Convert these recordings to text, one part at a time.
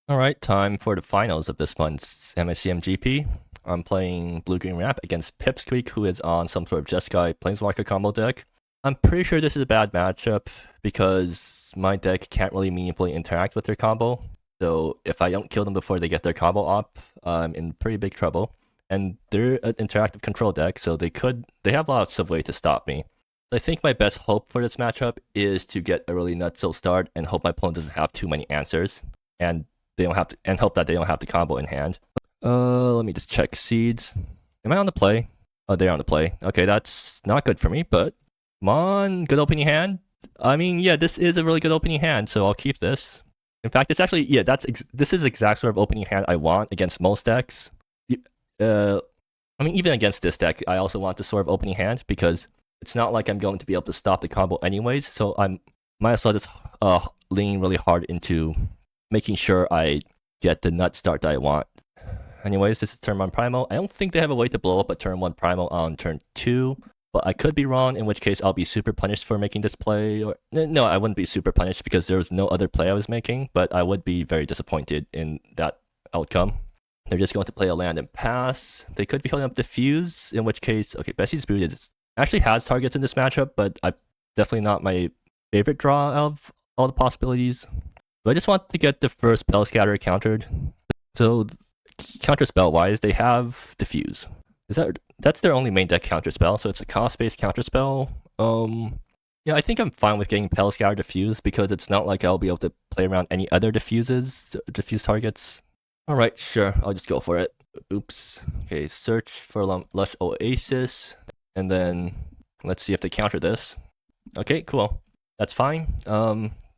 Alright, time for the finals of this month's MSEM GP. I'm playing Blue-Green Ramp against Pipsqueak, who is on some sort of Jeskai Planeswalker combo deck. I'm pretty sure this is a bad matchup because my deck can't really meaningfully interact with their combo. So if I don't kill them before they get their combo up, I'm in pretty big trouble. And they're an interactive control deck, so they have lots of ways to stop me. I think my best hope for this matchup is to get a really nutso start and hope my opponent doesn't have too many answers. And hope that they don't have the combo in hand. Let me just check seeds. Am I on the play? Oh, they're on the play. Okay, that's not good for me, but come on, good opening hand. I mean, yeah, this is a really good opening hand, so I'll keep this. In fact, it's actually, yeah, this is the exact sort of opening hand I want against most decks. I mean, even against this deck, I also want this sort of opening hand because it's not like I'm going to be able to stop the combo anyways, so I might as well just lean really hard into making sure I get the nut start that I want. Anyways, this is turn 1 Primal. I don't think they have a way to blow up a turn 1 Primal on turn 2, but I could be wrong, in which case I'll be super punished for making this play. Or no, I wouldn't be super punished because there was no other play I was making, but I would be very disappointed in that outcome. They're just going to play a land and pass. They could be holding up Diffuse, in which case, okay, Bessie's Brood actually has targets in this matchup, but I'm definitely not my favorite draw of all the possibilities. So I just want to get the first Spell Scatter countered. So counter spell wise, they have Diffuse. That's their only main deck counter spell, so it's a cost-based counter spell. Yeah, I think I'm fine with getting Spell Scatter Diffuse because it's not like I'll be able to play around any other diffuse targets. Alright, sure, I'll just go for it. Oops. Okay, search for Lush Oasis, and then let's see if they counter this. Okay, cool. That's fine.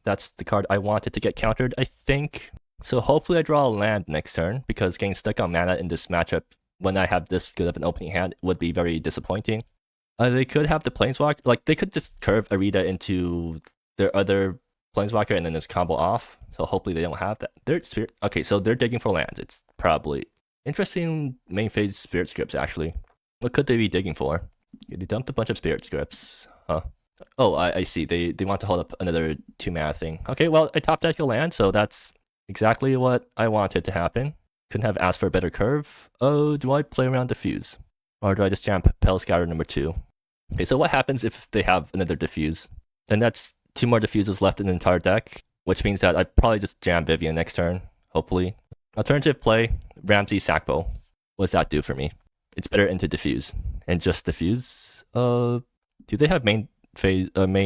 That's the card I wanted to get countered, I think. So hopefully I draw a land next turn, because getting stuck on mana in this matchup when I have this good of an opening hand would be very disappointing. They could have the Planeswalker, like they could just curve Arita into their other Planeswalker and then just combo off. So hopefully they don't have that. Okay, so they're digging for lands. It's probably interesting main phase Spirit Scripts actually. What could they be digging for? Okay, they dumped a bunch of Spirit Scripts, huh? Oh, I see. They want to hold up another 2-mana thing. Okay, well, I top deck a land, so that's exactly what I wanted to happen. Couldn't have asked for a better curve. Oh, do I play around Diffuse? Or do I just jam Spell Scatter number 2? Okay, so what happens if they have another Diffuse? Then that's 2 more Diffuses left in the entire deck, which means that I'd probably just jam Vivian next turn, hopefully. Alternative play, Ramsey Sackbow. What does that do for me? It's better into Diffuse. And just Diffuse? Do they have main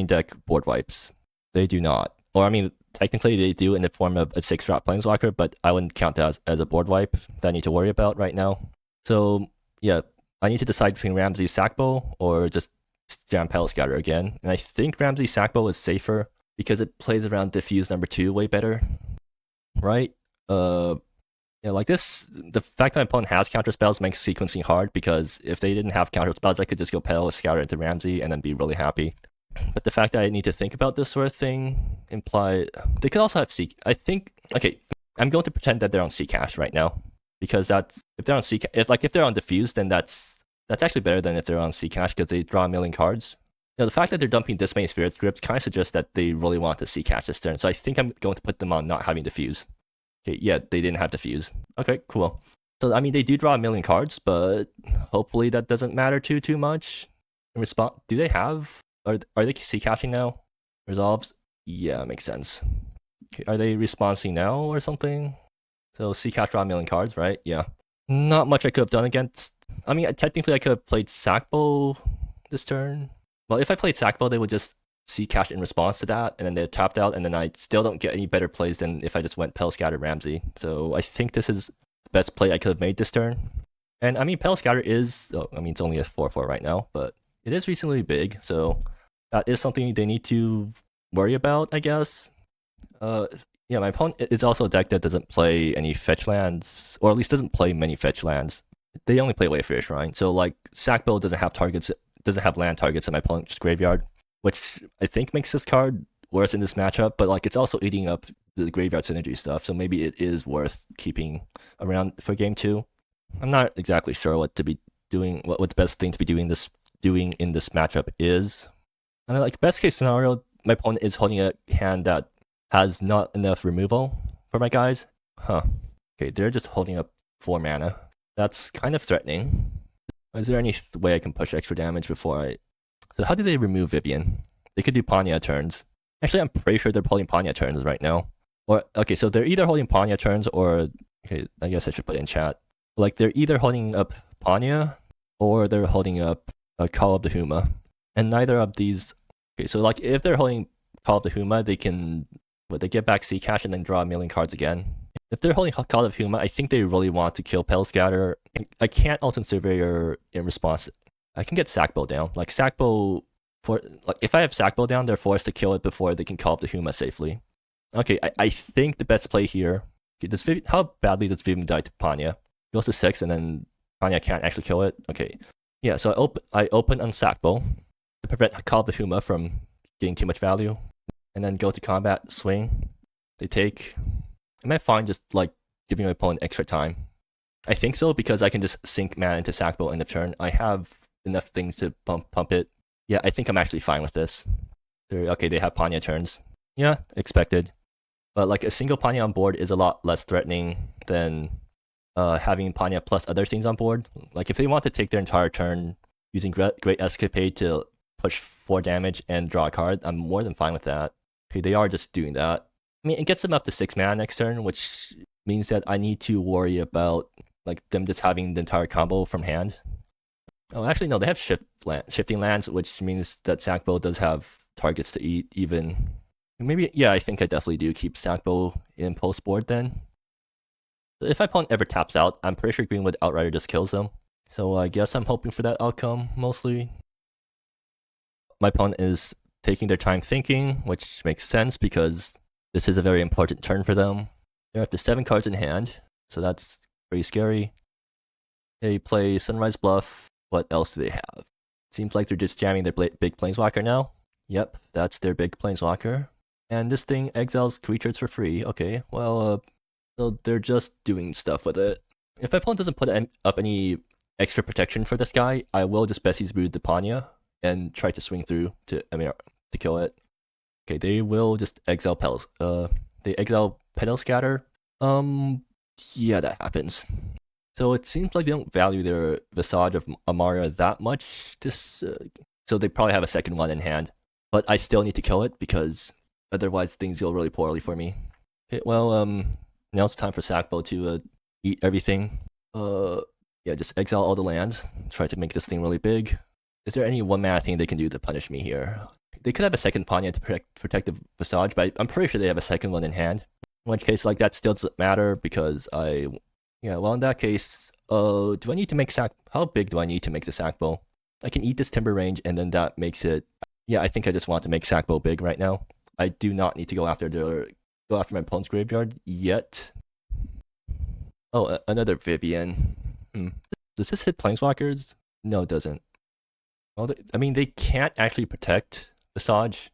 deck board wipes? They do not. Or I mean, technically they do in the form of a 6-drop Planeswalker, but I wouldn't count that as a board wipe that I need to worry about right now. So yeah, I need to decide between Ramsey Sackbow or just jam Spell Scatter again. And I think Ramsey Sackbow is safer because it plays around Diffuse number 2 way better. Right? Yeah, like this, the fact that my opponent has counter spells makes sequencing hard because if they didn't have counter spells, I could just go Spell Scatter into Ramsey and then be really happy. But the fact that I need to think about this sort of thing imply they could also have I think, okay, I'm going to pretend that they're on Cash right now because if they're on if they're on Diffuse, then that's actually better than if they're on Cash because they draw a million cards. You know, the fact that they're dumping this many Spirit Scripts kind of suggests that they really want to Cash this turn. So I think I'm going to put them on not having Diffuse. Okay, yeah, they didn't have Diffuse. Okay, cool. So I mean, they do draw a million cards, but hopefully that doesn't matter too much. In response, do they have? Are they caching now? Resolves? Yeah, makes sense. Okay, are they responsing now or something? So cash draw a million cards, right? Yeah. Not much I could have done against. I mean, technically I could have played Sackbow this turn. Well, if I played Sackbow, they would just cash in response to that, and then they're tapped out, and then I still don't get any better plays than if I just went Spell Scatter Ramsey. So I think this is the best play I could have made this turn. And I mean, Spell Scatter is, I mean, it's only a 4/4 right now, but it is recently big, so that is something they need to worry about, I guess. Yeah, my opponent is also a deck that doesn't play any fetch lands, or at least doesn't play many fetch lands. They only play Wayfarer Shrine, so like Sackbill doesn't have land targets in my opponent's graveyard, which I think makes this card worse in this matchup, but like it's also eating up the graveyard synergy stuff, so maybe it is worth keeping around for game 2. I'm not exactly sure what to be doing, what the best thing to be doing in this matchup is. I mean, like best case scenario, my opponent is holding a hand that has not enough removal for my guys. Huh. Okay, they're just holding up 4 mana. That's kind of threatening. Is there any way I can push extra damage before I... So how do they remove Vivian? They could do Panya turns. Actually, I'm pretty sure they're holding Panya turns right now. Or, okay, so they're either holding Panya turns or... Okay, I guess I should put it in chat. Like, they're either holding up Panya or they're holding up a Call of the Huma. And neither of these... Okay, so like, if they're holding Call of the Huma, they can... They get back Sea Cash and then draw a million cards again. If they're holding Call of Huma, I think they really want to kill Petal Scatter. I can't Ultimate Surveyor in response. I can get Sackbow down. Like, Sackbow... if I have Sackbow down, they're forced to kill it before they can Call of the Huma safely. Okay, I think the best play here... Okay, how badly does Vivian die to Panya? Goes to 6 and then Panya can't actually kill it. Okay. Yeah, so I open on Sackbow to prevent Call of the Huma from getting too much value. And then go to combat, swing. They take... Am I fine just like giving my opponent extra time? I think so, because I can just sink mana into Sackbow end of turn. I have enough things to pump it. Yeah, I think I'm actually fine with this. Okay, they have Panya turns. Yeah, expected. But like a single Panya on board is a lot less threatening than having Panya plus other things on board. Like if they want to take their entire turn using Great Escapade to push 4 damage and draw a card, I'm more than fine with that. Okay, they are just doing that. I mean, it gets them up to 6 mana next turn, which means that I need to worry about like them just having the entire combo from hand. Oh, actually, no, they have shifting lands, which means that Sackbow does have targets to eat even. Maybe, yeah, I think I definitely do keep Sackbow in post board then. If my opponent ever taps out, I'm pretty sure Greenwood Outrider just kills them. So I guess I'm hoping for that outcome, mostly. My opponent is taking their time thinking, which makes sense because this is a very important turn for them. They're up to 7 cards in hand, so that's pretty scary. They play Sunrise Bluff. What else do they have? Seems like they're just jamming their big Planeswalker now. Yep, that's their big Planeswalker. And this thing exiles creatures for free. Okay, well, so they're just doing stuff with it. If my opponent doesn't put up any extra protection for this guy, I will just Bessie's Brood the Panya and try to swing through to kill it. Okay, they will just exile Petals. They exile Petal Scatter. Yeah, that happens. So it seems like they don't value their Visage of Amaria that much. So they probably have a second one in hand. But I still need to kill it because otherwise things go really poorly for me. Okay, well, now it's time for Sackbow to eat everything. Yeah, just exile all the lands. Try to make this thing really big. Is there any 1 mana thing they can do to punish me here? They could have a second Panya to protect the Visage, but I'm pretty sure they have a second one in hand. In which case, like, that still doesn't matter because yeah, well, in that case, do I need to make how big do I need to make the Sackbow? I can eat this Timber Range and then that makes it... Yeah, I think I just want to make Sackbow big right now. I do not need to go after my opponent's graveyard yet. Oh, another Vivian. Does this hit Planeswalkers? No, it doesn't. Well, I mean, they can't actually protect Visage,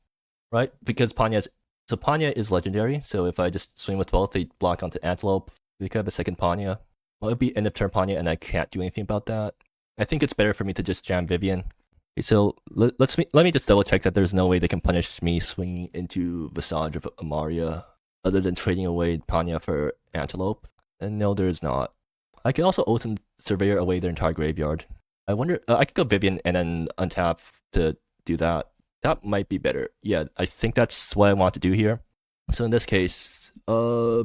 right? Because Panya is legendary, so if I just swing with both, they block onto Antelope. We could have a second Panya. Well, it'd be end of turn Panya, and I can't do anything about that. I think it's better for me to just jam Vivian. Okay, so let me just double check that there's no way they can punish me swinging into Visage of Amaria other than trading away Panya for Antelope. And no, there is not. I could also Ultimate Surveyor away their entire graveyard. I wonder, I could go Vivian and then untap to do that. That might be better. Yeah, I think that's what I want to do here. So in this case, I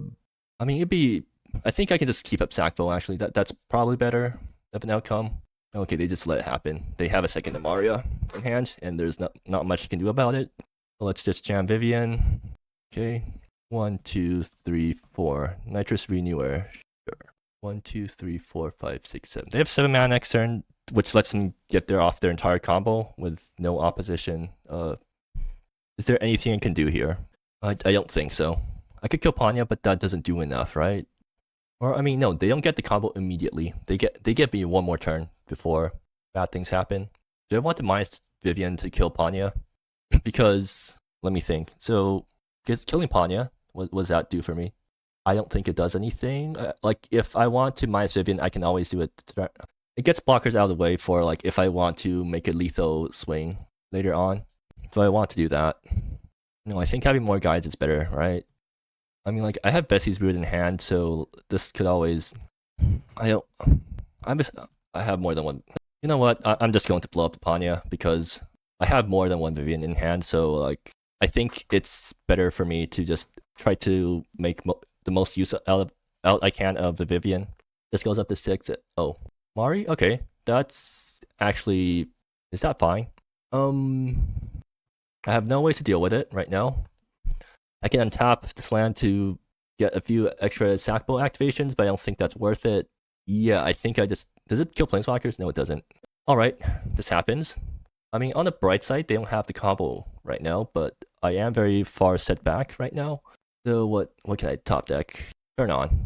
mean, I think I can just keep up Sackbow, actually. That's probably better of an outcome. Okay, they just let it happen. They have a second Amaria in hand, and there's not much you can do about it. So let's just jam Vivian. Okay, 1, 2, 3, 4. Nitrous Renewer. Sure. 1, 2, 3, 4, 5, 6, 7. They have 7 mana next turn, which lets them get off their entire combo with no opposition. Is there anything I can do here? I don't think so. I could kill Panya, but that doesn't do enough, right? Or I mean, no, they don't get the combo immediately. They get me 1 more turn before bad things happen. Do I want to minus Vivian to kill Panya? Because let me think. So, killing Panya, what does that do for me? I don't think it does anything. Like if I want to minus Vivian, I can always do it. It gets blockers out of the way for like if I want to make a lethal swing later on. So I want to do that. No, I think having more guides is better, right? I mean, like, I have Bessie's Brood in hand, so this could always... I have more than one... You know what? I'm just going to blow up the Panya, because I have more than one Vivian in hand, so, like, I think it's better for me to just try to make the most use out I can of the Vivian. This goes up to 6. Oh, Mari? Okay, that's actually... Is that fine? I have no way to deal with it right now. I can untap this land to get a few extra sackable activations, but I don't think that's worth it. Yeah, I think I just... Does it kill Planeswalkers? No, it doesn't. Alright, this happens. I mean, on the bright side, they don't have the combo right now, but I am very far set back right now. So what can I top deck? Kurnon.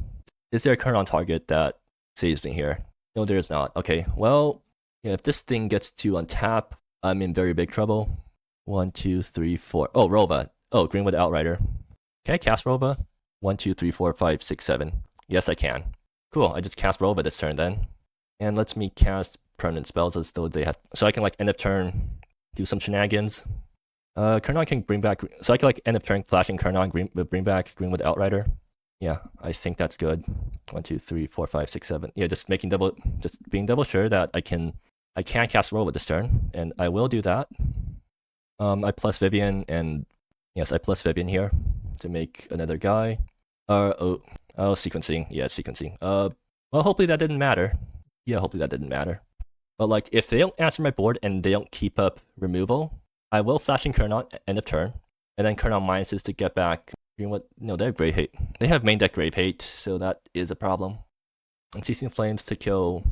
Is there a Kurnon target that saves me here? No, there is not. Okay, well, yeah, if this thing gets to untap, I'm in very big trouble. 1, 2, 3, 4. Oh, Rova. Oh, Greenwood Outrider. Can I cast Rova? 1, 2, 3, 4, 5, 6, 7. Yes, I can. Cool, I just cast Rova this turn then. And lets me cast permanent spells as though they had... So I can, like, end of turn, do some shenanigans. Kurnon can bring back... So I can, like, end of turn flashing Kurnon, bring back Greenwood Outrider. Yeah, I think that's good. 1, 2, 3, 4, 5, 6, 7. Yeah, just being double sure that I can cast Rova this turn, and I will do that. I plus Vivian, and yes, I plus Vivian here to make another guy. Sequencing. Yeah, sequencing. Well, hopefully that didn't matter. Yeah, hopefully that didn't matter. But, like, if they don't answer my board and they don't keep up removal, I will flash in Kurnon end of turn, and then Kurnon minuses to get back Greenwood. No, they have Grave Hate. They have main deck Grave Hate, so that is a problem. And Ceasing Flames to kill...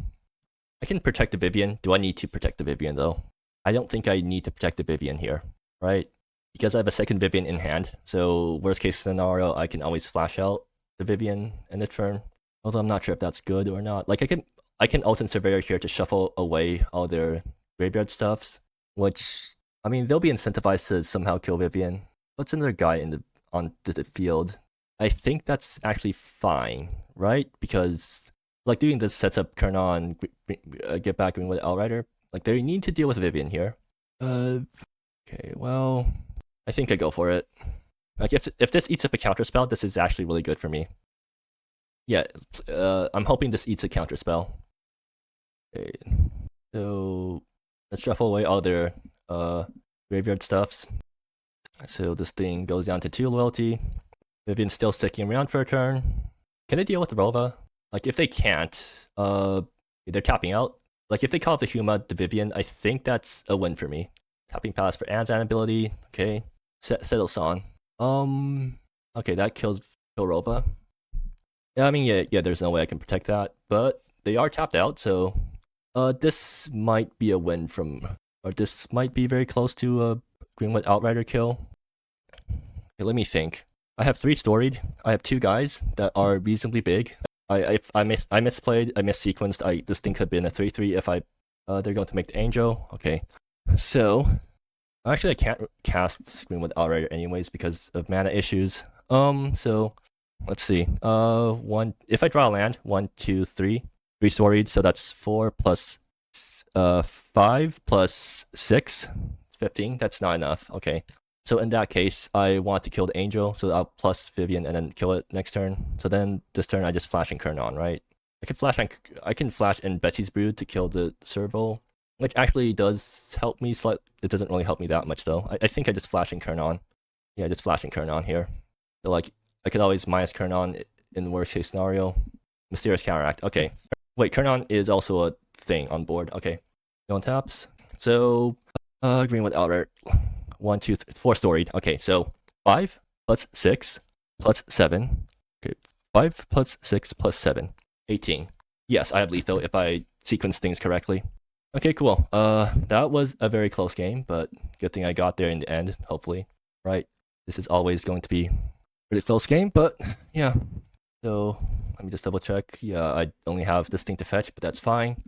I can protect the Vivian. Do I need to protect the Vivian, though? I don't think I need to protect the Vivian here, right? Because I have a second Vivian in hand, so worst case scenario, I can always flash out the Vivian in the turn. Although I'm not sure if that's good or not. Like, I can Ultimate Surveyor here to shuffle away all their graveyard stuffs, which, I mean, they'll be incentivized to somehow kill Vivian. What's another guy on the field? I think that's actually fine, right? Because, like, doing this sets up Kurnon, get back Greenwood Outrider. Like, they need to deal with Vivian here. Okay, well, I think I go for it. Like, if this eats up a counterspell, this is actually really good for me. Yeah, I'm hoping this eats a counterspell. Okay, so let's shuffle away all their graveyard stuffs. So this thing goes down to 2 loyalty. Vivian's still sticking around for a turn. Can they deal with the Rova? Like, if they can't, they're tapping out. Like, if they call up the Huma, the Vivian, I think that's a win for me. Tapping Palace for Anzan ability. Okay. Settle Song. Okay, that kills Rova. Yeah, I mean, yeah, there's no way I can protect that. But they are tapped out, so this might be a win or this might be very close to a Greenwood Outrider kill. Okay, let me think. I have 3 storied. I have 2 guys that are reasonably big. I misplayed. I missequenced. This thing could have been a 3/3 if they're going to make the Angel. Okay, so actually I can't cast Greenwood Outrider anyways because of mana issues. So let's see. If I draw a land, 1, 2, 3 storied. So that's 4 plus 5 plus 6, 15. That's not enough. Okay. So in that case, I want to kill the Angel, so I'll plus Vivian and then kill it next turn. So then this turn I just flash in Kurnon, right? I can flash in Betsy's Brood to kill the Serval, which actually does help me slightly. It doesn't really help me that much though. I think I just flash in Kurnon. Yeah, just flashing Kurnon here. So, like, I could always minus Kurnon in the worst case scenario. Mysterious Counteract. Okay. Wait, Kurnon is also a thing on board. Okay. No taps. So Greenwood Outrider. 1, 2, 3, 4 storied. Okay, so 5 plus 6 plus 7. Okay, 5 plus 6 plus 7. 18. Yes, I have lethal if I sequence things correctly. Okay, cool. That was a very close game, but good thing I got there in the end, hopefully. Right? This is always going to be a pretty close game, but yeah. So, let me just double check. Yeah, I only have this thing to fetch, but that's fine.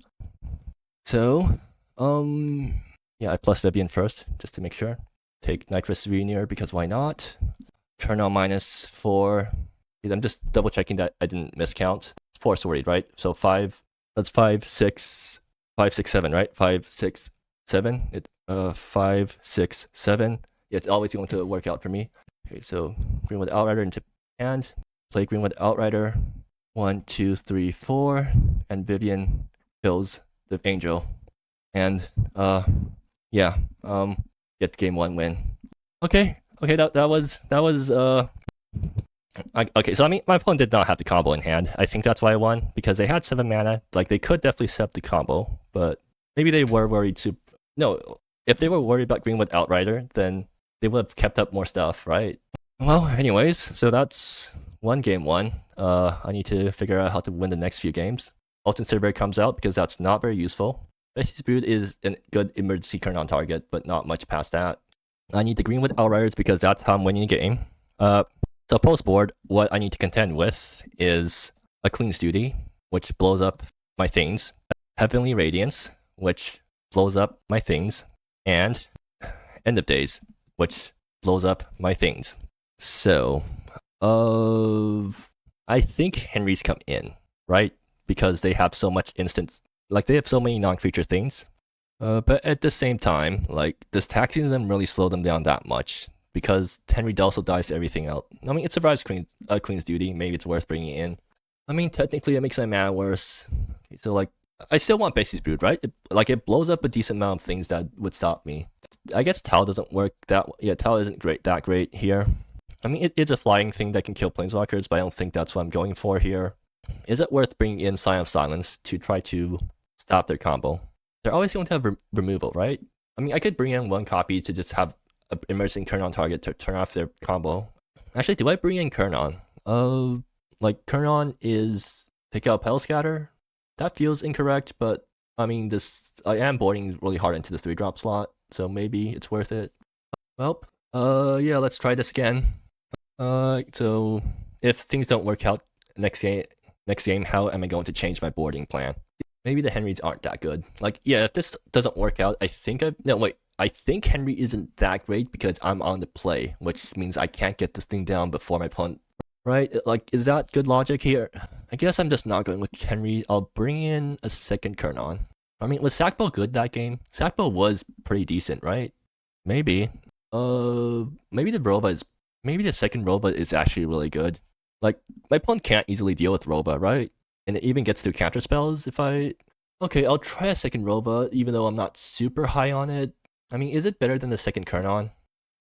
So, yeah, I plus Vivian first, just to make sure. Take Nitrous Veneer, because why not? Kurnon minus 4. I'm just double checking that I didn't miscount. 4 storied, right? So 5, that's 5, 6, 5, 6, 7, right? 5, 6, 7. 5, 6, 7. Yeah, it's always going to work out for me. Okay, so Greenwood Outrider into and play green with Outrider. 1, 2, 3, 4, and Vivian kills the Angel. And yeah, get the game 1 win. Okay, that was okay, so I mean, my opponent did not have the combo in hand. I think that's why I won, because they had 7 mana. Like, they could definitely set up the combo, but maybe they were worried to... No, if they were worried about green with Outrider, then they would have kept up more stuff, right? Well, anyways, so that's game 1. I need to figure out how to win the next few games. Ultimate Saber comes out, because that's not very useful. Besties Brood is a good emergency turn on target, but not much past that. I need the green with Outriders, because that's how I'm winning the game. So post-board, what I need to contend with is a Queen's Duty, which blows up my things, Heavenly Radiance, which blows up my things, and End of Days, which blows up my things. So, I think Henry's come in, right? Because they have so much instant, like they have so many non-creature things. But at the same time, like, does taxing them really slow them down that much? Because Henry also dies to everything else. I mean, it survives Queen's Duty. Maybe it's worth bringing it in. I mean, technically, it makes my mana worse. So, like, I still want Besties Brood, right? It blows up a decent amount of things that would stop me. I guess Tau doesn't work that... Yeah, Tau isn't that great here. I mean, it's a flying thing that can kill Planeswalkers, but I don't think that's what I'm going for here. Is it worth bringing in Sign of Silence to try to stop their combo? They're always going to have removal, right? I mean, I could bring in 1 copy to just have an emerging Kernon target to turn off their combo. Actually, do I bring in Kernon? Like, Kernon is take out Petal Scatter? That feels incorrect, but I mean, I am boarding really hard into the 3-drop slot, so maybe it's worth it. Well, yeah, let's try this again. So if things don't work out next game, how am I going to change my boarding plan? Maybe the Henrys aren't that good. Like, yeah, if this doesn't work out, I think Henry isn't that great because I'm on the play, which means I can't get this thing down before my opponent. Right? Like, is that good logic here? I guess I'm just not going with Henry. I'll bring in a second Kernon. I mean, was Sackbow good that game? Sackbow was pretty decent, right? Maybe. Maybe the second Roba is actually really good. Like, my opponent can't easily deal with Roba, right? And it even gets through counter spells if I... Okay, I'll try a second Roba, even though I'm not super high on it. I mean, is it better than the second Kernon?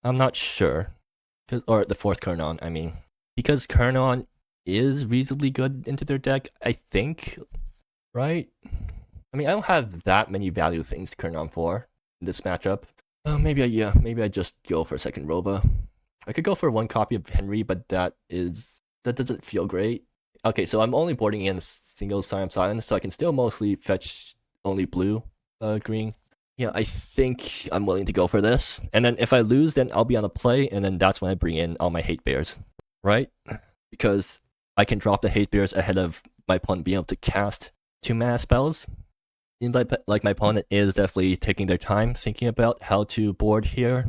I'm not sure. Or the fourth Kernon, I mean. Because Kernon is reasonably good into their deck, I think. Right? I mean, I don't have that many value things to Kernon for in this matchup. Maybe I just go for a second Roba. I could go for 1 copy of Henry, but that doesn't feel great. Okay, so I'm only boarding in a single Sign of Silence, so I can still mostly fetch only blue, green. Yeah, I think I'm willing to go for this. And then if I lose, then I'll be on a play, and then that's when I bring in all my Hate Bears, right? Because I can drop the Hate Bears ahead of my opponent being able to cast 2 mana spells. Seems like my opponent is definitely taking their time thinking about how to board here.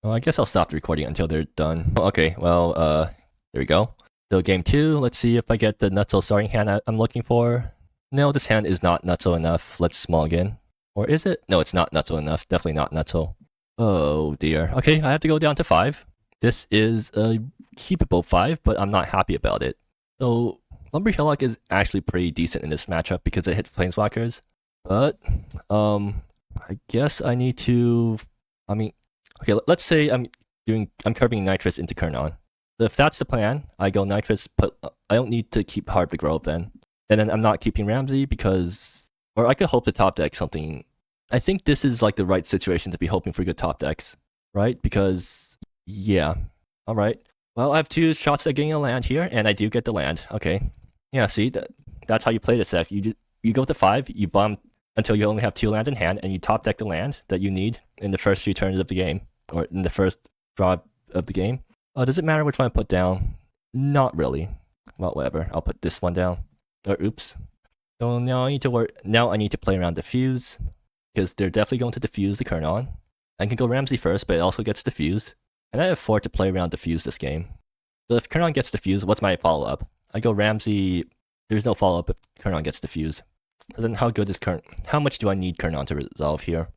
Well, I guess I'll stop the recording until they're done. Okay, well, there we go. So game 2, let's see if I get the Nutso starting hand I'm looking for. No, this hand is not Nutso enough. Let's small again. Or is it? No, it's not Nutso enough. Definitely not Nutso. Oh dear. Okay, I have to go down to 5. This is a keepable 5, but I'm not happy about it. So, Lumber Hillock is actually pretty decent in this matchup because it hits Planeswalkers. But, I guess I need to... I mean, okay, let's say I'm curving Nitrous into Kernon. So if that's the plan, I go Nitrous, but I don't need to keep Hardwick Grove then. And then I'm not keeping Ramsey because... Or I could hope to top deck something. I think this is like the right situation to be hoping for good top decks, right? Because, yeah. Alright. Well, I have 2 shots at getting a land here, and I do get the land. Okay. Yeah, see, that's how you play this deck. You go to 5, you bomb until you only have 2 lands in hand, and you top deck the land that you need in the first 3 turns of the game, or in the first draw of the game. Does it matter which one I put down? Not really. Well, whatever. I'll put this one down. Or oops. So now I need to play around Diffuse, because they're definitely going to diffuse the Kernon. I can go Ramsey first, but it also gets diffused. And I have 4 to play around Diffuse this game. So if Kernon gets diffused, what's my follow-up? I go Ramsey, there's no follow-up if Kernon gets diffused. So then how much do I need Kernon to resolve here?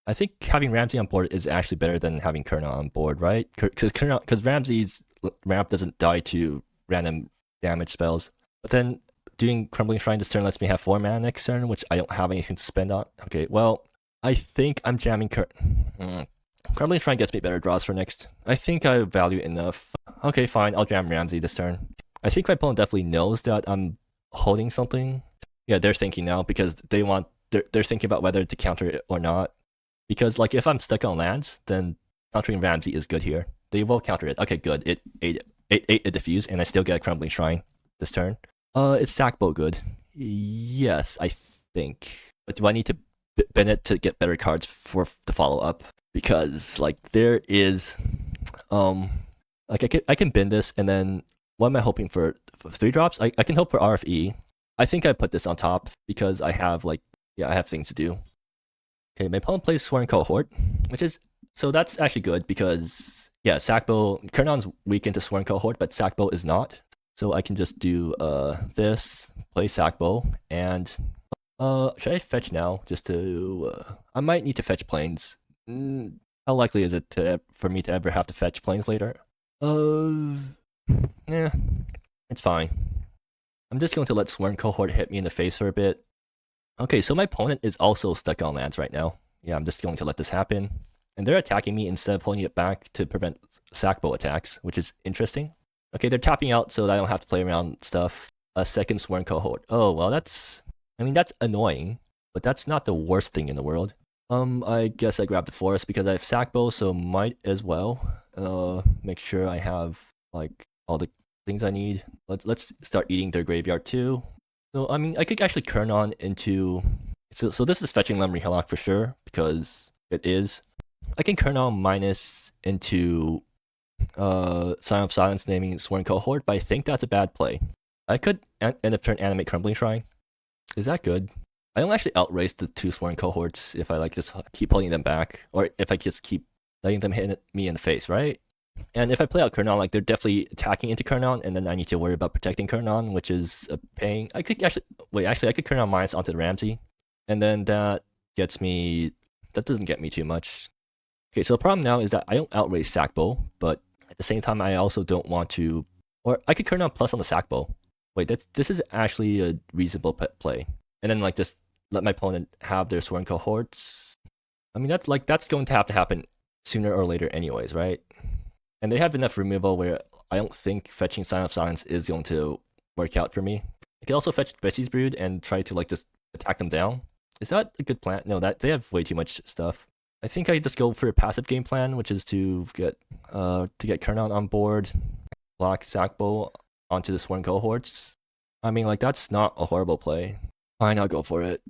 I think having Ramsey on board is actually better than having Kernon on board, right? Because Ramsey's ramp doesn't die to random damage spells. But then doing Crumbling Shrine this turn lets me have 4 mana next turn, which I don't have anything to spend on. Okay, well, I think I'm jamming Crumbling Shrine gets me better draws for next. I think I value enough. Okay, fine, I'll jam Ramsey this turn. I think my opponent definitely knows that I'm holding something. Yeah, they're thinking now because they're thinking about whether to counter it or not. Because like if I'm stuck on lands, then countering Ramsey is good here. They will counter it. Okay, good. It ate a diffuse, and I still get a Crumbling Shrine this turn. It's Sackbow good? Yes, I think. But do I need to bend it to get better cards for the follow up? Because like there is, like I can bend this, and then what am I hoping for 3 drops? I can hope for RFE. I think I put this on top because I have I have things to do. Okay, my opponent plays Sworn Cohort, which is, so that's actually good because, yeah, Sackbow, Kernon's weak into Sworn Cohort, but Sackbow is not. So I can just do this, play Sackbow, and should I fetch now? Just to, I might need to fetch planes. How likely is it for me to ever have to fetch planes later? Yeah, it's fine. I'm just going to let Sworn Cohort hit me in the face for a bit. Okay, so my opponent is also stuck on lands right now. Yeah, I'm just going to let this happen. And they're attacking me instead of holding it back to prevent Sackbow attacks, which is interesting. Okay, they're tapping out so that I don't have to play around stuff. A second Sworn Cohort. Oh, well, that's annoying, but that's not the worst thing in the world. I guess I grabbed the forest because I have Sackbow, so might as well make sure I have like all the things I need. Let's start eating their graveyard too. So I mean, I could actually Kernon into. So this is fetching Lumbering Hillock for sure because it is. I can Kernon minus into Sign of Silence, naming Sworn Cohort, but I think that's a bad play. I could end up turn animate Crumbling Shrine. Is that good? I don't actually outrace the 2 Sworn Cohorts if I like just keep holding them back, or if I just keep letting them hit me in the face, right? And if I play out Kernon, like they're definitely attacking into Kernon, and then I need to worry about protecting Kernon, which is a pain. I could actually I could Kernon minus onto the Ramsey, and then that gets me. That doesn't get me too much. Okay, so the problem now is that I don't outrace Sackbow, but at the same time I also don't want to. Or I could Kernon plus on the Sackbow. Wait, this is actually a reasonable play, and then like just let my opponent have their Sworn Cohorts. I mean that's going to happen sooner or later, anyways, right? And they have enough removal where I don't think fetching Sign of Silence is going to work out for me. I could also fetch Betsy's Brood and try to like just attack them down. Is that a good plan? No, that they have way too much stuff. I think I just go for a passive game plan, which is to get Kernon on board, block Sackbow onto the Sworn Cohorts. I mean, like that's not a horrible play. Fine, I'll go for it.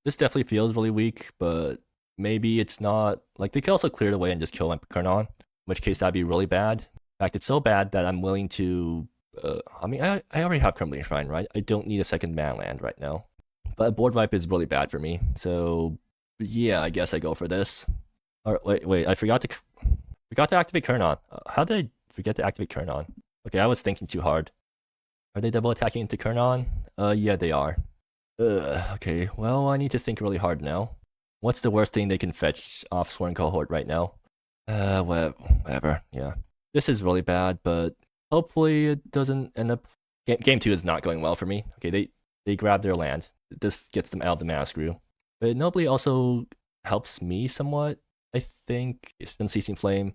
This definitely feels really weak, but maybe it's not. Like they could also clear it away and just kill my Kernon. In which case that'd be really bad. In fact, it's so bad that I'm willing to. I mean, I already have Crumbling Shrine, right? I don't need a second mana land right now. But a board wipe is really bad for me. So yeah, I guess I go for this. Or wait, I forgot to activate Kernon. How did I forget to activate Kernon? Okay, I was thinking too hard. Are they double attacking into Kernon? Yeah, they are. Okay, well, I need to think really hard now. What's the worst thing they can fetch off Sworn Cohort right now? Whatever, yeah. This is really bad, but hopefully it doesn't end up. Game 2 is not going well for me. Okay, they grab their land. This gets them out of the mana screw. But Nobly also helps me somewhat, I think. It's Unceasing Flame.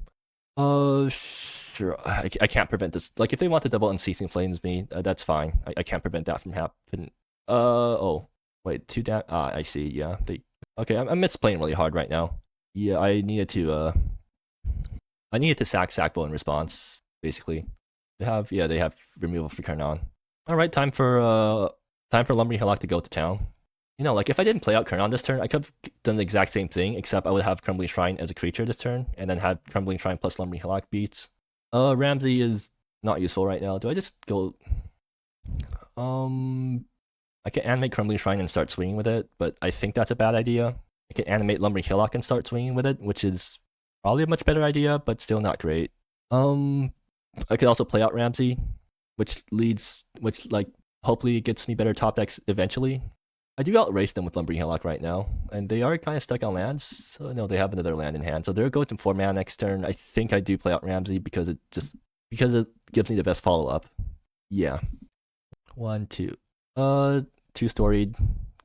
Sure. I can't prevent this. Like, if they want to double Unceasing Flames me, that's fine. I can't prevent that from happening. Oh. Wait, 2 damage. I see, yeah. Okay, I'm misplaying really hard right now. Yeah, I needed to sack Sackbow in response, basically. They have removal for Kernon. Alright, time for Lumbering Hillock to go to town. You know, like if I didn't play out Kernon this turn, I could have done the exact same thing, except I would have Crumbling Shrine as a creature this turn, and then have Crumbling Shrine plus Lumbering Hillock beats. Ramsey is not useful right now. Do I just go... I can animate Crumbling Shrine and start swinging with it, but I think that's a bad idea. I can animate Lumbering Hillock and start swinging with it, which is probably a much better idea, but still not great. I could also play out Ramsey, which hopefully gets me better top decks eventually. I do outrace them with Lumbering Hillock right now, and they are kind of stuck on lands. So no, they have another land in hand, so they're going to 4 mana next turn. I think I do play out Ramsey because it just because it gives me the best follow-up. Yeah. 1, 2. 2-storied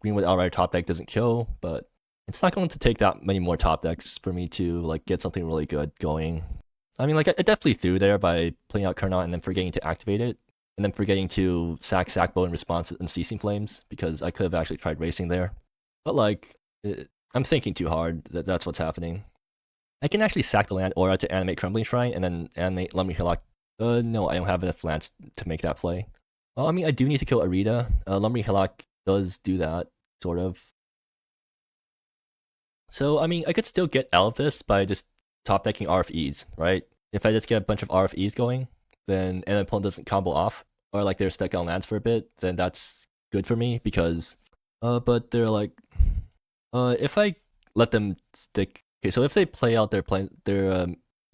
Greenwood Outrider top deck doesn't kill, but it's not going to take that many more top decks for me to like get something really good going. I mean, like, I definitely threw there by playing out Kurnon and then forgetting to activate it, and then forgetting to sack Sackbow in response to Unceasing Flames, because I could have actually tried racing there. But like, I'm thinking too hard. That's what's happening. I can actually sack the land Aura to animate Crumbling Shrine, and then animate Lumbering Hillock. No, I don't have enough lands to make that play. Well, I mean, I do need to kill Arita. Lumbering Hillock does do that, sort of. So, I mean, I could still get out of this by just top decking RFEs, right? If I just get a bunch of RFEs going, then an opponent doesn't combo off, or like they're stuck on lands for a bit, then that's good for me, because, but they're like, if I let them stick, okay, so if they play out their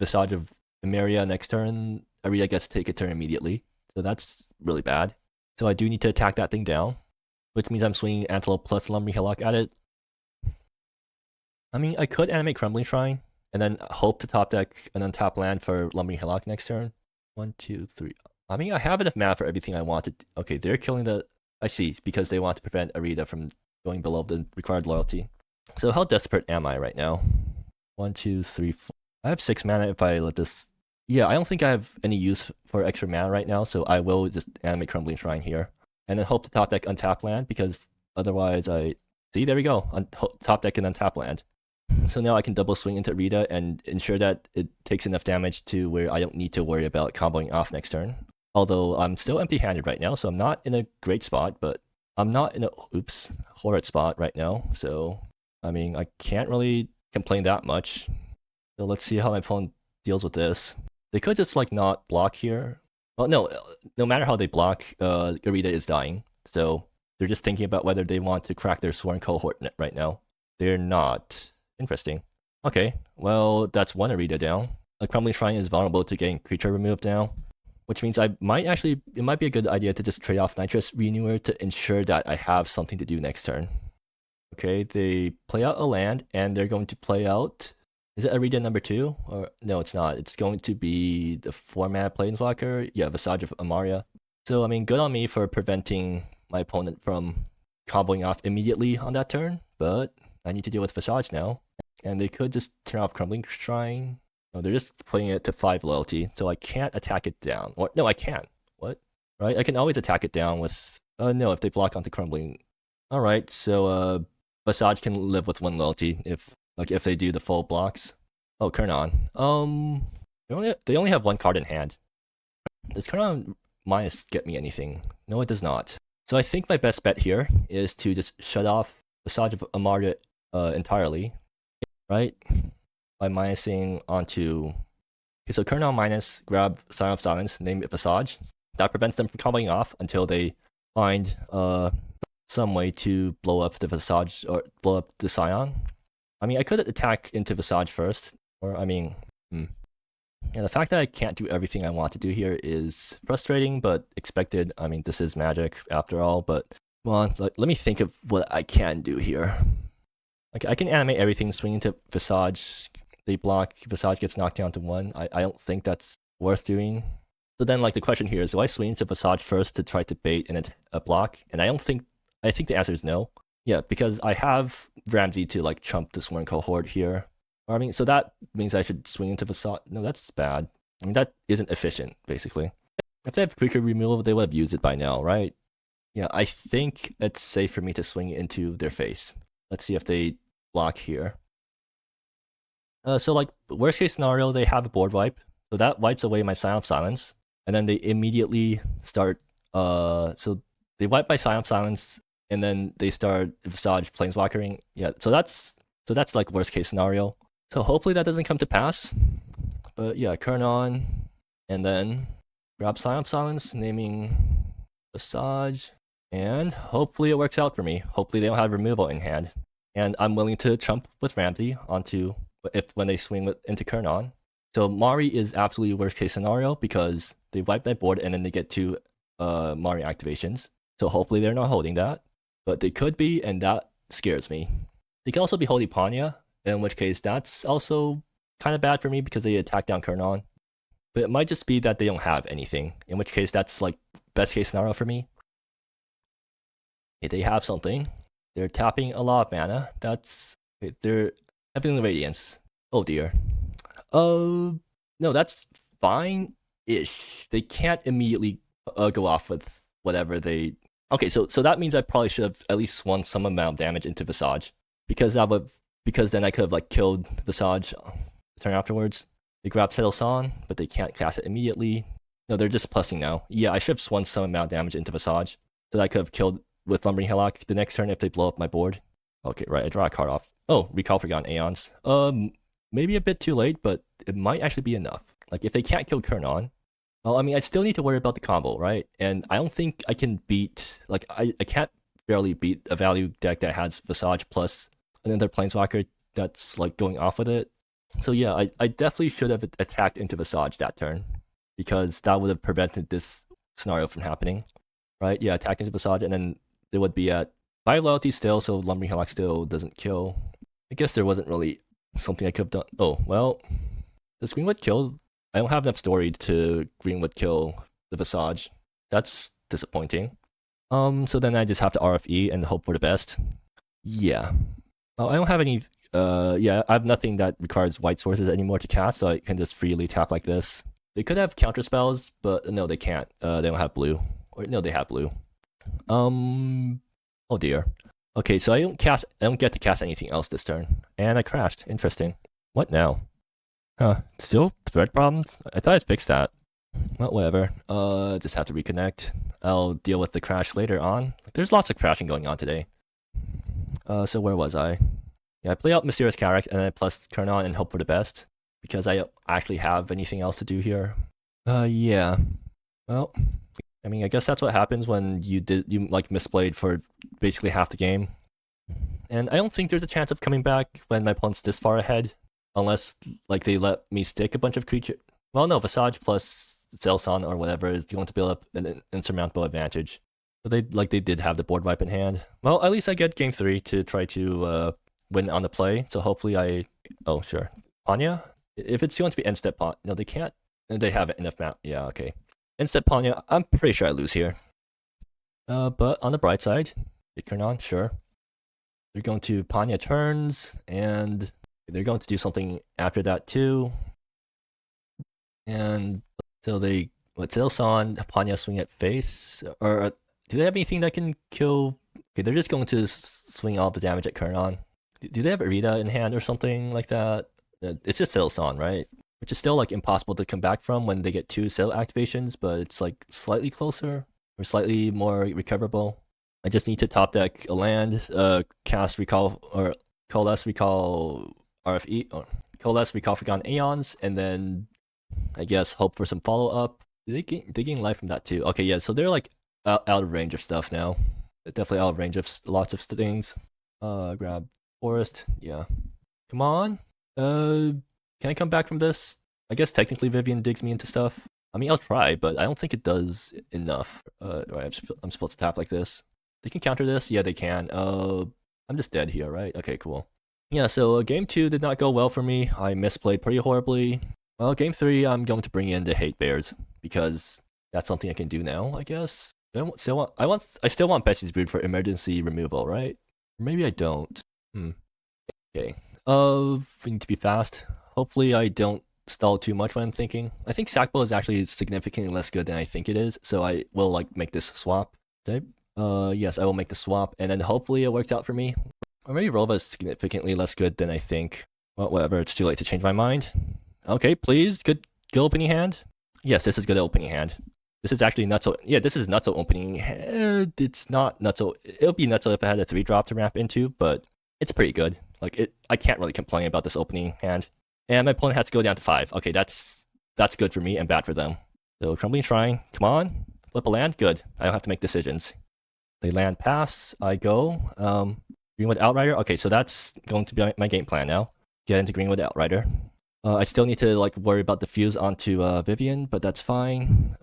Visage of Emeria next turn, Arita gets to take a turn immediately, so that's really bad. So I do need to attack that thing down, which means I'm swinging Antelope plus Lumbering Hillock at it. I mean, I could animate Crumbling Shrine, and then hope to top deck an untap land for Lumbering Hillock next turn. 1, 2, 3. I mean, I have enough mana for everything I wanted. Okay, they're killing the... I see, because they want to prevent Arita from going below the required loyalty. So how desperate am I right now? 1, 2, 3, 4. I have 6 mana if I let this... Yeah, I don't think I have any use for extra mana right now, so I will just animate Crumbling Shrine here. And then hope to top deck untap land, because otherwise I... See, there we go. Top deck and untap land. So now I can double swing into Arita and ensure that it takes enough damage to where I don't need to worry about comboing off next turn. Although I'm still empty-handed right now, so I'm not in a great spot, but I'm not in a horrid spot right now. So, I mean, I can't really complain that much. So let's see how my opponent deals with this. They could just like not block here. Well, no matter how they block, Arita is dying. So they're just thinking about whether they want to crack their Sworn Cohort right now. They're not. Interesting. Okay, well, that's one Arita down. A Crumbling Shrine is vulnerable to getting creature removed now, which means it might be a good idea to just trade off Nitrous Renewer to ensure that I have something to do next turn. Okay, they play out a land, and they're going to play out... Is it Arita number 2? Or no, it's not. It's going to be the 4-mana Planeswalker. Yeah, Visage of Amaria. So, I mean, good on me for preventing my opponent from comboing off immediately on that turn, but I need to deal with Visage now. And they could just turn off Crumbling Shrine. No, they're just putting it to 5 loyalty, so I can't attack it down. Or, no, I can. What? Right? I can always attack it down with... no, if they block onto Crumbling. Alright, so Visage can live with 1 loyalty if they do the full blocks. Oh, Kurnon. They only have 1 card in hand. Does Kurnon minus get me anything? No, it does not. So I think my best bet here is to just shut off Visage of Amaria entirely, right? By minusing onto... Okay, so Kurnon minus, grab Sign of Silence, name it Visage. That prevents them from coming off until they find some way to blow up the Visage, or blow up the Scion. I mean, I could attack into Visage first, or I mean... Yeah, the fact that I can't do everything I want to do here is frustrating, but expected. I mean, this is Magic after all, but... Come on, let me think of what I can do here. Like, I can animate everything, swing into Visage, they block, Visage gets knocked down to 1. I don't think that's worth doing. So then, like, the question here is, do I swing into Visage first to try to bait a block? And I think the answer is no. Yeah, because I have Ramsey to, like, chump the Sworn Cohort here. Or, I mean, so that means I should swing into Visage. No, that's bad. I mean, that isn't efficient, basically. If they have creature removal, they would have used it by now, right? Yeah, I think it's safe for me to swing into their face. Let's see if they block here. So, like, worst case scenario, they have a board wipe. So that wipes away my Sign of Silence. And then they immediately start... So they wipe my Sign of Silence, and then they start Visage Planeswalkering. Yeah, so that's like worst case scenario. So hopefully that doesn't come to pass. But yeah, Kurnon, and then grab Sign of Silence, naming Visage. And hopefully it works out for me. Hopefully they don't have removal in hand. And I'm willing to chump with Ramsey onto when they swing into Kurnon. So Mari is absolutely worst case scenario because they wipe that board and then they get 2 Mari activations. So hopefully they're not holding that. But they could be, and that scares me. They could also be holding Panya, in which case that's also kind of bad for me because they attack down Kurnon. But it might just be that they don't have anything, in which case that's like best case scenario for me. Okay, they have something. They're tapping a lot of mana. That's... Okay, they're having the Radiance. Oh dear. No, that's fine-ish. They can't immediately go off with whatever they... Okay, so that means I probably should have at least won some amount of damage into Visage. Because then I could have like killed Visage the turn afterwards. They grab Settle Son, but they can't cast it immediately. No, they're just plussing now. Yeah, I should have swung some amount of damage into Visage. So that I could have killed with Lumbering Hillock the next turn if they blow up my board. Okay, right, I draw a card off. Oh, Recall Forgotten Aeons. Maybe a bit too late, but it might actually be enough. Like, if they can't kill Kurnon, well, I mean, I still need to worry about the combo, right? And I don't think I can beat... Like, I can't barely beat a value deck that has Visage plus another Planeswalker that's, like, going off with it. So yeah, I definitely should have attacked into Visage that turn, because that would have prevented this scenario from happening, right? Yeah, attack into Visage, and then they would be at 5 loyalty still, so Lumbering Hillock still doesn't kill. I guess there wasn't really something I could have done. Oh, well, does Greenwood kill? I don't have enough story to Greenwood kill the Visage. That's disappointing. So then I just have to RFE and hope for the best. Yeah. Oh, I don't have any... yeah, I have nothing that requires white sources anymore to cast, so I can just freely tap like this. They could have counter spells, but no, they can't. They don't have blue. Or no, they have blue. Oh dear. Okay, so I don't get to cast anything else this turn. And I crashed. Interesting. What now? Huh, still thread problems? I thought I'd fixed that. Well, whatever. Just have to reconnect. I'll deal with the crash later on. There's lots of crashing going on today. So where was I? Yeah, I play out Mysterious Carrack and then I plus Kurnon and hope for the best, because I don't actually have anything else to do here. Yeah. Well, I mean, I guess that's what happens when you like misplayed for basically half the game. And I don't think there's a chance of coming back when my opponent's this far ahead, unless like they let me stick a bunch of creatures. Well, no, Visage plus Zelson or whatever is going to build up an insurmountable advantage. So they did have the board wipe in hand. Well, at least I get game 3 to try to win on the play. So hopefully oh sure, Panya. If it's going to be end step Panya, no, they can't. They have enough map. Yeah, okay. End step Panya. I'm pretty sure I lose here. But on the bright side, get Kurnon, sure. They're going to Panya turns, and they're going to do something after that too. And so they Zelson, Panya swing at face, or do they have anything that can kill? Okay, they're just going to swing all the damage at Kurnon. Do they have Arita in hand or something like that? It's just Zelson, right? Which is still like impossible to come back from when they get 2 cell activations, but it's like slightly closer or slightly more recoverable. I just need to top deck a land, cast Recall or Coalesce Recall RFE, or Coalesce Recall Forgotten Aeons, and then I guess hope for some follow up. They gain life from that too. Okay, yeah, so they're like out of range of stuff now. They're definitely out of range of lots of things. Grab Forest, yeah. Come on. Can I come back from this? I guess technically Vivian digs me into stuff. I mean, I'll try, but I don't think it does enough. Right, I'm supposed to tap like this. They can counter this? Yeah, they can. I'm just dead here, right? Okay, cool. Yeah, so game 2 did not go well for me. I misplayed pretty horribly. Well, game 3, I'm going to bring in the Hate Bears, because that's something I can do now, I guess. I still want Betsy's Brood for emergency removal, right? Or maybe I don't. Okay. We need to be fast. Hopefully I don't stall too much when I'm thinking. I think Sackbow is actually significantly less good than I think it is, so I will like make this swap. Yes, I will make the swap, and then hopefully it worked out for me. Or maybe Rolva is significantly less good than I think. Well, whatever, it's too late to change my mind. Okay, please, good opening hand. Yes, this is good opening hand. This is actually Nutso. Yeah, this is Nutso opening. It's not Nutso. It'll be Nutso if I had a 3-drop to ramp into, but it's pretty good. Like I can't really complain about this opening hand. And my opponent has to go down to 5. Okay, that's good for me and bad for them. So Crumbling Shrine, come on, flip a land, good. I don't have to make decisions. They land pass, I go. Greenwood Outrider. Okay, so that's going to be my game plan now. Get into Greenwood Outrider. I still need to like worry about the fuse onto Vivian, but that's fine.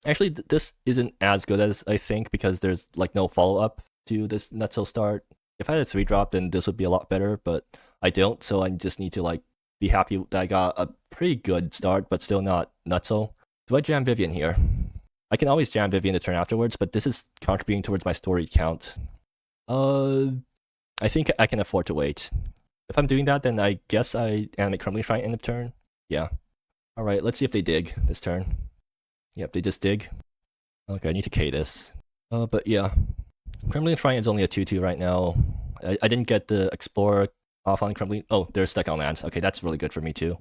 Actually, this isn't as good as I think because there's like no follow up to this Nutso start. If I had a 3-drop, then this would be a lot better, but I don't, so I just need to like be happy that I got a pretty good start, but still not nutso. Do I jam Vivian here? I can always jam Vivian the turn afterwards, but this is contributing towards my story count. I think I can afford to wait. If I'm doing that, then I guess I animate Crumbling Shrine end of turn. Yeah. Alright, let's see if they dig this turn. Yep, they just dig. Okay, I need to K this. But yeah. Crumbling Shrine is only a 2-2 right now. I didn't get the Explorer off on Crumbling. Oh, they're stuck on lands. Okay, that's really good for me too.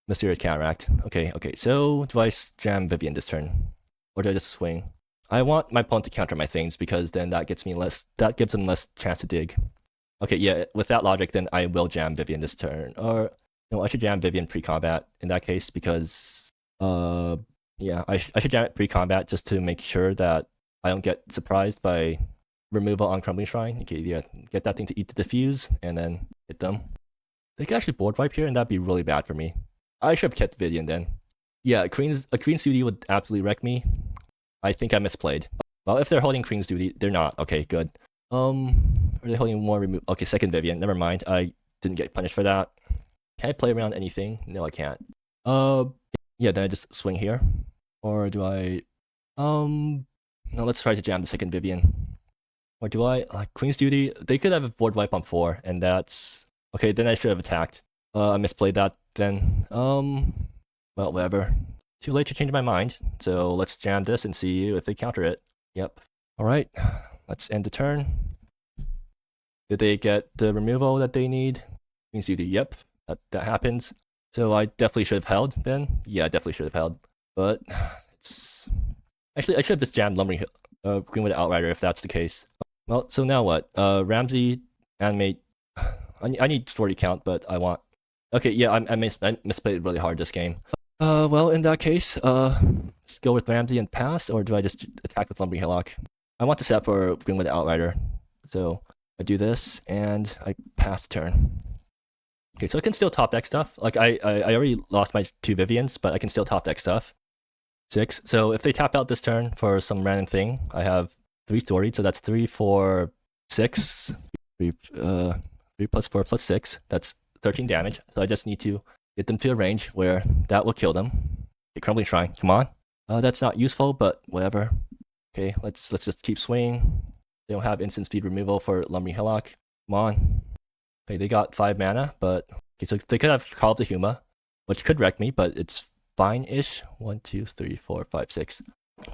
Mysterious Cataract. Okay, so do I jam Vivian this turn? Or do I just swing? I want my opponent to counter my things because then that gives them less chance to dig. Okay, yeah, with that logic, then I will jam Vivian this turn. Or, no, I should jam Vivian pre-combat in that case because, yeah, I should jam it pre-combat just to make sure that I don't get surprised by removal on Crumbling Shrine. Okay, yeah, get that thing to eat the diffuse and then hit them. They could actually board wipe here and that'd be really bad for me. I should have kept Vivian then. Yeah, a Queen's Duty would absolutely wreck me. I think I misplayed. Well, if they're holding Queen's Duty, they're not. Okay, good. Are they holding more remove? Okay, second Vivian. Never mind. I didn't get punished for that. Can I play around anything? No, I can't. Yeah, then I just swing here. Or do I... No, let's try to jam the second Vivian. Or do I... Queen's Duty? They could have a board wipe on 4, and that's... Okay, then I should have attacked. I misplayed that then. Well, whatever. Too late to change my mind. So let's jam this and see if they counter it. Yep. Alright, let's end the turn. Did they get the removal that they need? Queen's Duty, yep. That happens. So I definitely should have held then. Yeah, I definitely should have held. But it's... Actually, I should have just jammed Lumbering Greenwood Outrider if that's the case. Well, so now what? Ramsey, animate... I need story count, but I want... Okay, yeah, I misplayed really hard this game. Well, in that case, let's go with Ramsey and pass, or do I just attack with Lumbering Hillock? I want to set for Greenwood Outrider. So I do this, and I pass the turn. Okay, so I can still top deck stuff. Like, I already lost my 2 Vivians, but I can still top deck stuff. 6. So if they tap out this turn for some random thing, I have 3 storied, so that's 3, 4, 6. 3 plus 4 plus 6. That's 13 damage. So I just need to get them to a range where that will kill them. Okay, Crumbling Shrine, come on. That's not useful, but whatever. Okay, let's just keep swinging. They don't have instant speed removal for Lumbering Hillock. Come on. Okay, they got 5 mana, but okay, so they could have Call of the Huma, which could wreck me, but it's fine-ish. 1, 2, 3, 4, 5, 6.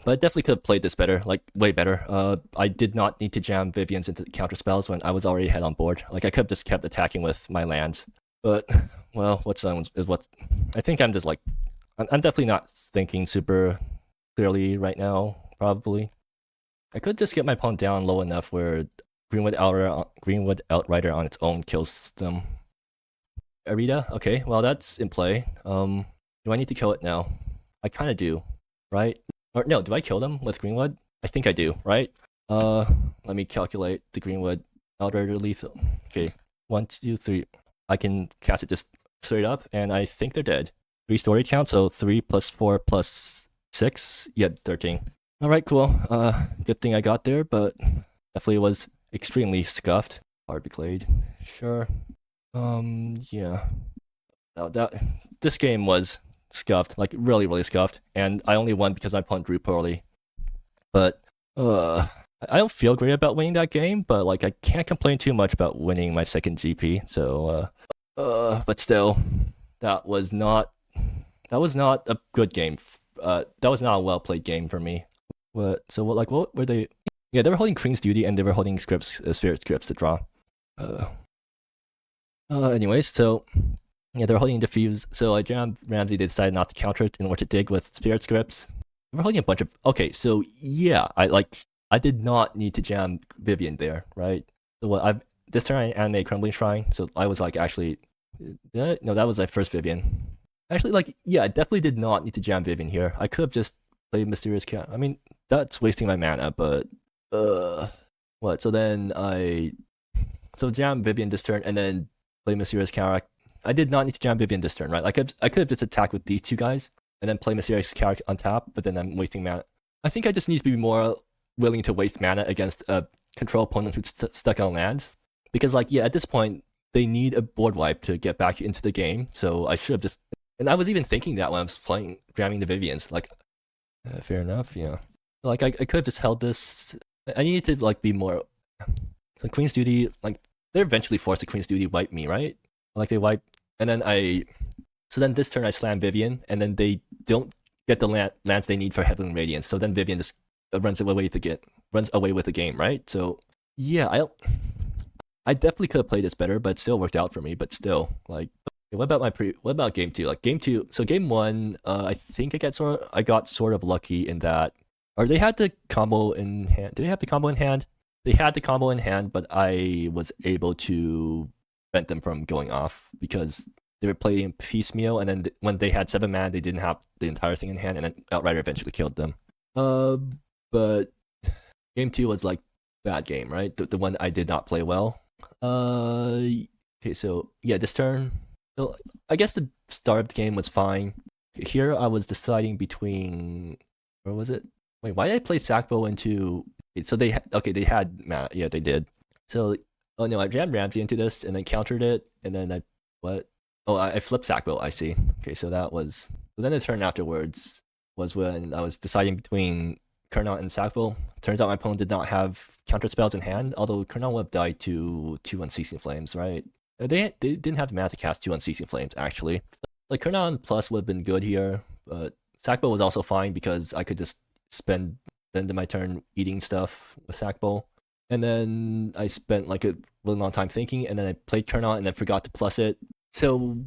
But I definitely could have played this better, like way better. I did not need to jam Vivians into counter spells when I was already ahead on board. Like I could have just kept attacking with my lands. But well, what's I think I'm just like I'm definitely not thinking super clearly right now. Probably I could just get my opponent down low enough where Greenwood Outrider on its own kills them. Arita, okay, well that's in play. Do I need to kill it now? I kind of do, right? Or no, do I kill them with Greenwood? I think I do, right? Let me calculate the Greenwood Outrider lethal. Okay, 1, 2, 3. I can cast it just straight up, and I think they're dead. 3 story count, so 3 plus 4 plus 6. Yeah, 13. Alright, cool. Good thing I got there, but definitely was extremely scuffed. Hard to played. Sure. Yeah. No, this game was scuffed, like really, really scuffed, and I only won because my opponent drew poorly. But, I don't feel great about winning that game, but like I can't complain too much about winning my second GP. So, but still, that was not a good game. That was not a well played game for me. What were they? Yeah, they were holding Queen's Duty and they were holding Spirit Scripts to draw. Anyways, so yeah, they were holding Diffuse. So I jammed Ramsey. They decided not to counter it in order to dig with Spirit Scripts. They were holding a bunch of. Okay, so yeah, I did not need to jam Vivian there, right? So this turn I animate Crumbling Shrine, so I was like actually, no, that was my first Vivian. Actually, like, yeah, I definitely did not need to jam Vivian here. I could have just played Mysterious Cat. I mean, that's wasting my mana, but, what? So then jam Vivian this turn and then play Mysterious Cat. I did not need to jam Vivian this turn, right? Like, I could have just attacked with these 2 guys and then play Mysterious Cat on top, but then I'm wasting mana. I think I just need to be more willing to waste mana against a control opponent who's stuck on lands. Because, like, yeah, at this point, they need a board wipe to get back into the game. So I should have just, and I was even thinking that when I was playing, jamming the Vivians, like, fair enough, yeah. Like I could have just held this. I needed to like be more. So Queen's Duty, like they're eventually forced to Queen's Duty wipe me, right? Like they wipe, and then so then this turn I slam Vivian, and then they don't get the lands they need for Heavenly Radiance. So then Vivian just runs away with the game, right? So yeah, I definitely could have played this better, but it still worked out for me. But still, like, what about game 2? Like game 2, so game 1, I think I got sort of lucky in that, or they had the combo in hand. Did they have the combo in hand? They had the combo in hand, but I was able to prevent them from going off because they were playing piecemeal, and then when they had 7 mana, they didn't have the entire thing in hand, and then Outrider eventually killed them. But game 2 was like bad game, right? The one I did not play well. Okay, so yeah, this turn. So I guess the start of the game was fine. Here I was deciding between, where was it? Wait, why did I play Sackbow into? So they had mana. Yeah, they did. So oh no, I jammed Ramsey into this and then countered it, and then I flipped Sackbow. I see. Okay, so that was. So then the turn afterwards was when I was deciding between Kurnoth and Sackbow. Turns out my opponent did not have counter spells in hand, although Kurnoth would have died to 2 Unceasing Flames, right? They didn't have the mana to cast 2 Unceasing Flames, actually. Like, Kurnoth plus would have been good here, but Sackbow was also fine because I could just spend my turn eating stuff with Sackbow. And then I spent like a really long time thinking, and then I played Kurnoth and then forgot to plus it. So,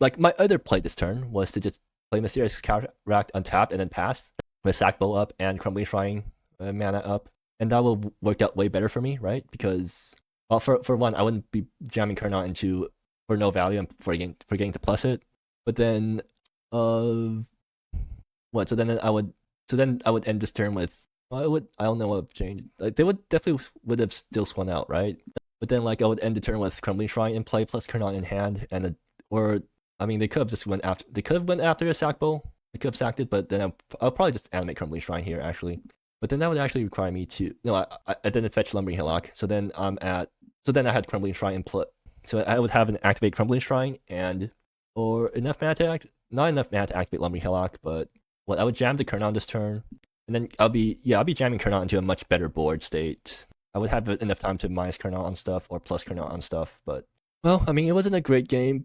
like, my other play this turn was to just play Mysterious Cataract untapped and then pass with Sackbow up and Crumbling Shrine mana up. And that would have worked out way better for me, right? Because, well, for one, I wouldn't be jamming Kurnoth into for no value and forgetting to plus it. But then, So then I would end this turn with. I don't know what would change. Like, they would have still swung out, right? But then, like, I would end the turn with Crumbling Shrine in play plus Kurnoth in hand, and they could have just went after. They could have went after a Sackbow. They could have sacked it, but then I'll probably just animate Crumbling Shrine here, actually. But then that would actually require me to. No, I didn't fetch Lumbering Hillock. So then I had Crumbling Shrine in play. So I would have an activate Crumbling Shrine or enough mana to not enough mana to activate Lumbering Hillock, but I would jam the Kurnoth this turn, and then I'll be jamming Kurnoth into a much better board state. I would have enough time to minus Kurnoth on stuff or plus Kurnoth on stuff, but well, I mean, it wasn't a great game,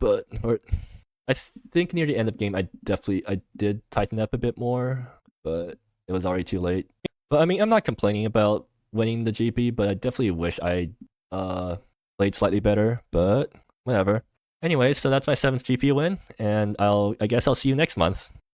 I think near the end of the game, I did tighten up a bit more, but it was already too late. But I mean, I'm not complaining about winning the GP, but I definitely wish I played slightly better, but whatever. Anyway, so that's my 7th GP win, and I guess I'll see you next month.